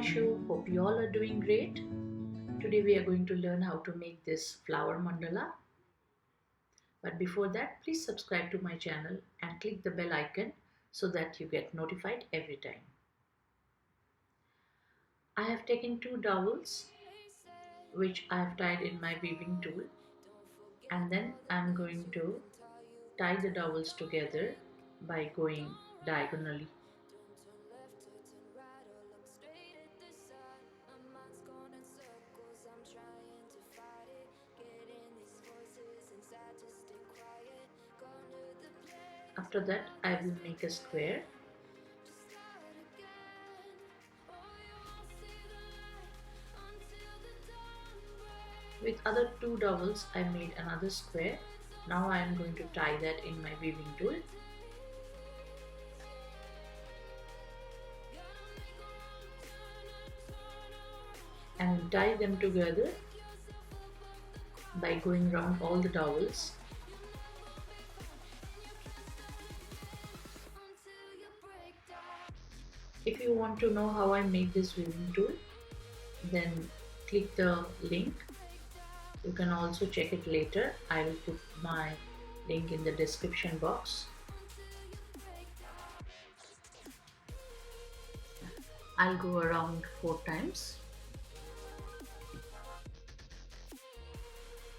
Anshu. Hope you all are doing great. Today we are going to learn how to make this flower mandala. But before that, please subscribe to my channel and click the bell icon so that you get notified every time. I have taken 2 dowels which I have tied in my weaving tool, and then I am going to tie the dowels together by going diagonally. After that, I will make a square. With other 2 dowels, I made another square. Now I am going to tie that in my weaving tool. And tie them together by going round all the dowels. If you want to know how I make this weaving tool, then click the link. You can also check it later. I will put my link in the description box. I'll go around 4 times.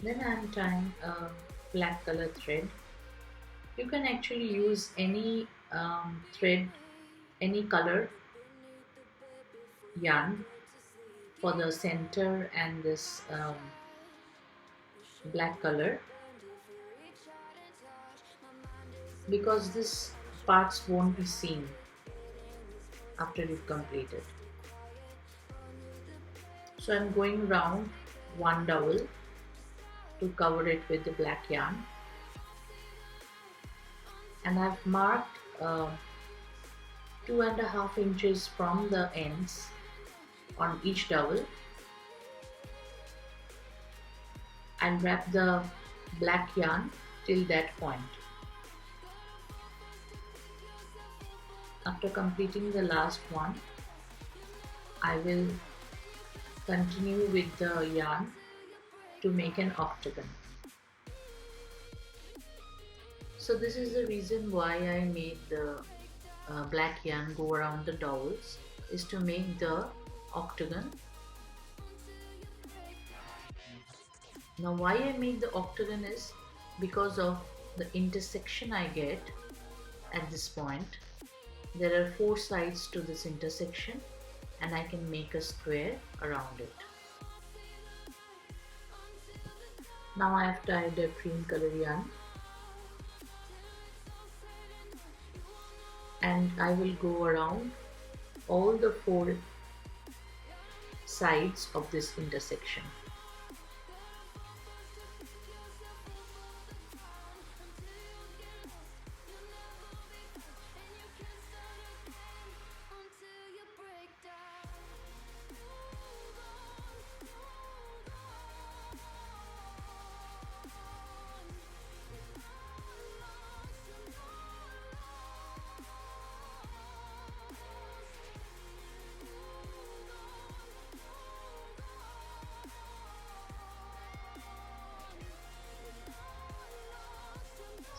Then I am tying a black color thread. You can actually use any thread, any color yarn for the center and this black color, because this parts won't be seen after you've completed. So I'm going round 1 dowel to cover it with the black yarn, and I've marked 2.5 inches from the ends on each dowel. I'll wrap the black yarn till that point. After completing the last one, I will continue with the yarn to make an octagon. So this is the reason why I made the black yarn go around the dowels, is to make the octagon. Now why I make the octagon is because of the intersection I get at this point. There are 4 sides to this intersection, and I can make a square around it. Now I have tied a cream color yarn, and I will go around all the 4 sides of this intersection.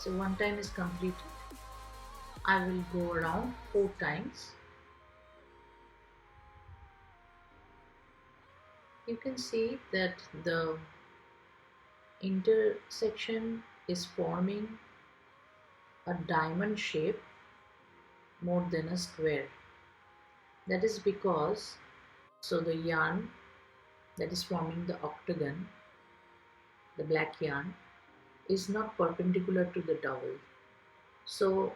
So one time is completed. I will go around 4 times. You can see that the intersection is forming a diamond shape more than a square. That is because the yarn that is forming the octagon, the black yarn, is not perpendicular to the dowel, so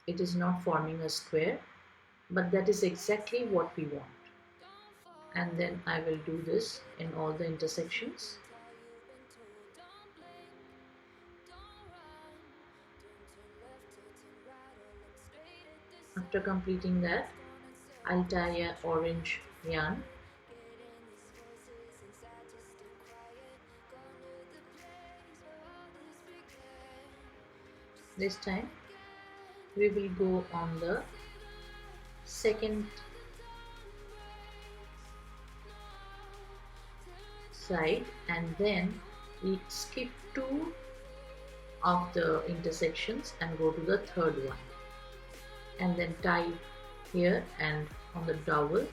it is not forming a square, but that is exactly what we want. And then I will do this in all the intersections. After completing that, I'll tie a orange yarn. This time we will go on the second side, and then we skip two of the intersections and go to the third one, and then tie here, and on the dowel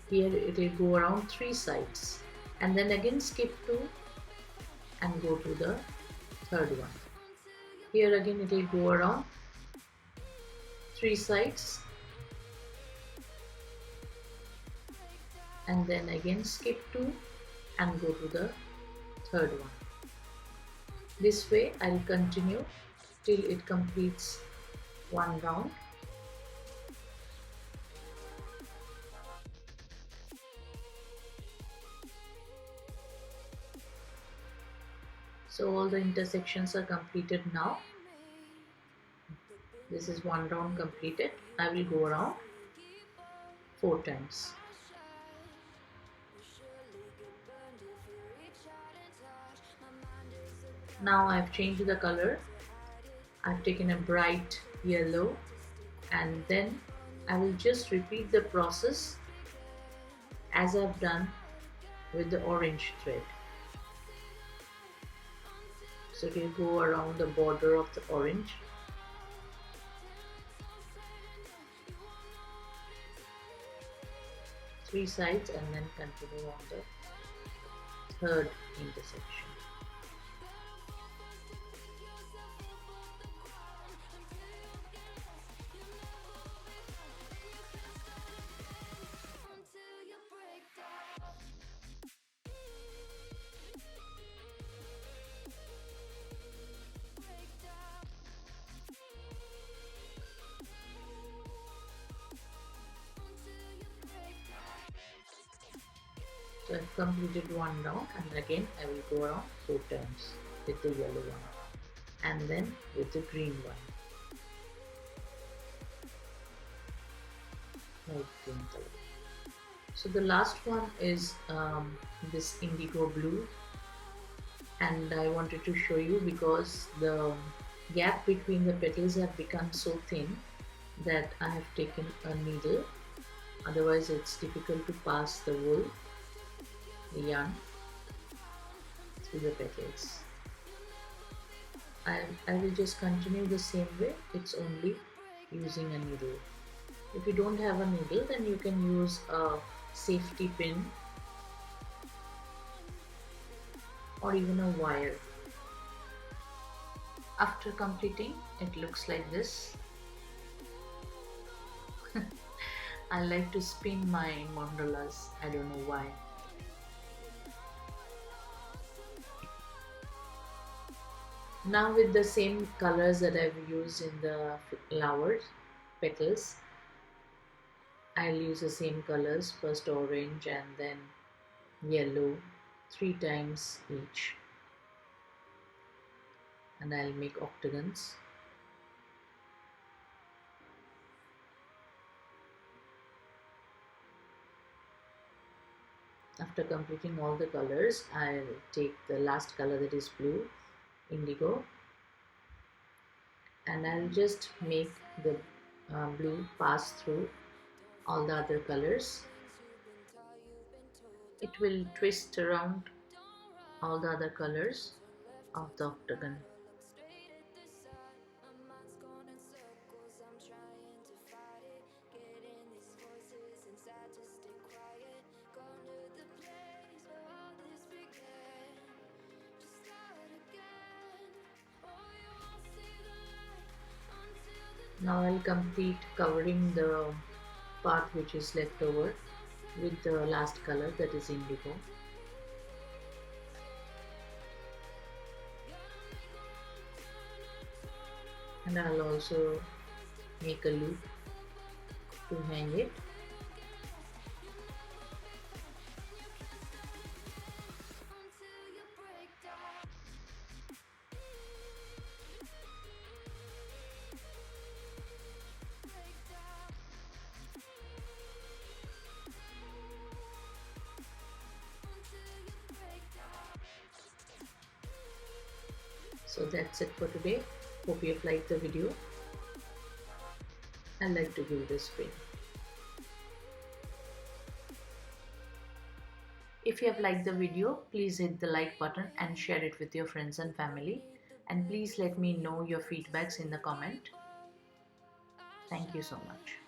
here it will go around three sides, and then again skip two and go to the third one. Here again it will go around three sides, and then again skip two and go to the third one. This way I'll continue till it completes one round. So all the intersections are completed now. This is one round completed. I will go around 4 times. Now I've changed the color. I've taken a bright yellow, and then I will just repeat the process as I've done with the orange thread. So we'll go around the border of the orange. Three sides, and then continue on the third intersection. So I've completed one round, and again I will go around 4 times with the yellow one, and then with the green one, light green color. So the last one is this indigo blue, and I wanted to show you because the gap between the petals have become so thin that I have taken a needle, otherwise it's difficult to pass the wool, the yarn, through the petals. I will just continue the same way, it's only using a needle. If you don't have a needle, then you can use a safety pin or even a wire. After completing, it looks like this. I like to spin my mandalas, I don't know why. Now with the same colors that I've used in the flowers, petals, I'll use the same colors, first orange and then yellow, 3 times each, and I'll make octagons. After completing all the colors, I'll take the last color, that is blue, indigo, and I'll just make the blue pass through all the other colors. It will twist around all the other colors of the octagon. Now I'll complete covering the part which is left over with the last color, that is indigo. And I'll also make a loop to hang it. So that's it for today. Hope you have liked the video. I like to give it a spin. If you have liked the video, please hit the like button and share it with your friends and family. And please let me know your feedbacks in the comment. Thank you so much.